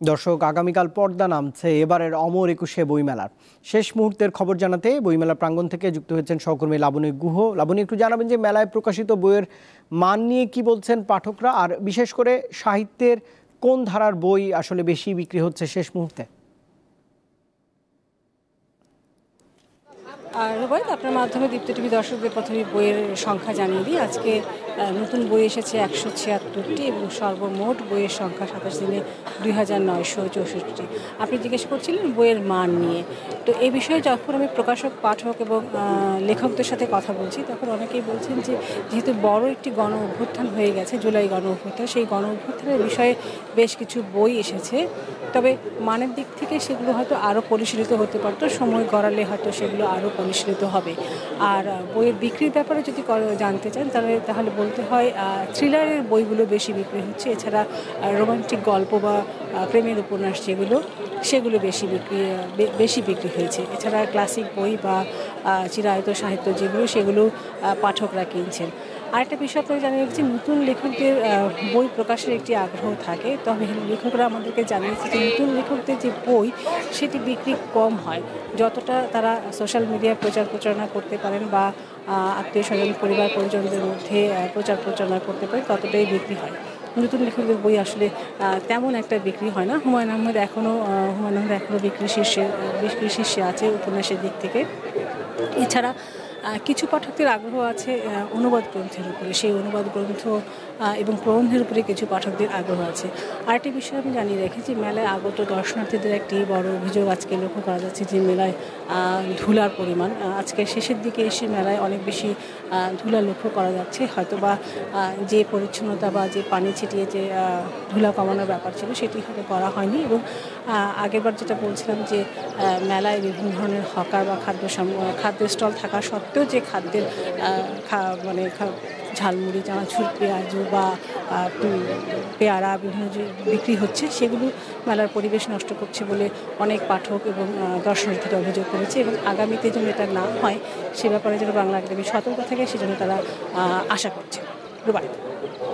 দর্শক, আগামীকাল পর্দা নামছে এবারের অমর একুশে বইমেলার। শেষ মুহূর্তের খবর জানাতে বইমেলা প্রাঙ্গণ থেকে যুক্ত হয়েছেন সহকর্মী লাবণী গুহ। লাবণী, একটু জানাবেন যে মেলায় প্রকাশিত বইয়ের মান নিয়ে কি বলছেন পাঠকরা, আর বিশেষ করে সাহিত্যের কোন ধারার বই আসলে বেশি বিক্রি হচ্ছে শেষ মুহূর্তে? রুবাইত, আপনার মাধ্যমে দীপ্ত টিভি দর্শকদের প্রথমে বইয়ের সংখ্যা জানিয়ে দিই। আজকে নতুন বই এসেছে 176টি এবং সর্বমোট বইয়ের সংখ্যা 27 দিনে 2964। আপনি জিজ্ঞেস করছিলেন বইয়ের মান নিয়ে। তো এই বিষয়ে যখন আমি প্রকাশক, পাঠক এবং লেখকদের সাথে কথা বলছি, তখন অনেকেই বলছেন যে যেহেতু বড় একটি গণ অভ্যুত্থান হয়ে গেছে, জুলাই গণ অভ্যুত্থান, সেই গণ অভ্যুত্থানের বিষয়ে বেশ কিছু বই এসেছে। তবে মানের দিক থেকে সেগুলো হয়তো আরও পরিশীলিত হতে পারত, সময় গড়ালে হয়তো সেগুলো আরও পরিশীলিত হবে। আর বইয়ের বিক্রির ব্যাপারে যদি জানতে চান তাহলে বলতে হয় থ্রিলারের বইগুলো বেশি বিক্রি হচ্ছে। এছাড়া রোমান্টিক গল্প বা প্রেমের উপন্যাস সেগুলো বেশি বিক্রি হয়েছে। এছাড়া ক্লাসিক বই বা চিরায়ত সাহিত্য সেগুলো পাঠকরা কিনছেন। আরেকটা বিষয় আপনাকে জানিয়ে রেখেছি, নতুন লেখকদের বই প্রকাশের একটি আগ্রহ থাকে, তবে লেখকরা আমাদেরকে জানিয়েছে যে নতুন লেখকদের যে বই সেটি বিক্রি কম হয়। যতটা তারা সোশ্যাল মিডিয়ায় প্রচারণা করতে পারেন বা আত্মীয় স্বজন, পরিবার পরিজনদের মধ্যে প্রচারণা করতে পারেন, ততটাই বিক্রি হয়। নতুন লেখকদের বই আসলে তেমন একটা বিক্রি হয় না। হুমায়ুন আহমেদ এখনও বিক্রি শীর্ষে আছে উপন্যাসের দিক থেকে। এছাড়া কিছু পাঠকদের আগ্রহ আছে অনুবাদ গ্রন্থের উপরে, সেই অনুবাদ গ্রন্থ এবং প্রবন্ধের উপরে কিছু পাঠকদের আগ্রহ আছে। আরেকটি বিষয় আমি জানিয়ে রেখেছি, মেলায় আগত দর্শনার্থীদের একটি বড় অভিযোগ আজকে লক্ষ্য করা যাচ্ছে যে মেলায় ধুলার পরিমাণ। আজকে শেষের দিকে এসে মেলায় অনেক বেশি ধুলা লক্ষ্য করা যাচ্ছে। হয়তোবা যে পরিচ্ছন্নতা বা যে পানি ছিটিয়ে যে ধুলা কমানোর ব্যাপার ছিল সেটি হয়তো করা হয়নি। এবং আগেরবার যেটা বলছিলাম যে মেলায় বিভিন্ন ধরনের হকার বা খাদ্যের স্টল থাকা সত্ত্বেও যে খাদ্যের ঝালমুড়ি, চানাচুর, পেঁয়াজু বা পেয়ারা বিভিন্ন যে বিক্রি হচ্ছে, সেগুলো মেলার পরিবেশ নষ্ট করছে বলে অনেক পাঠক এবং দর্শনার্থীরা অভিযোগ করেছে। এবং আগামীতে যেন এটা না হয় সে ব্যাপারে যেন বাংলা একাডেমি সতর্ক থাকে, সেজন্য তারা আশা করছে।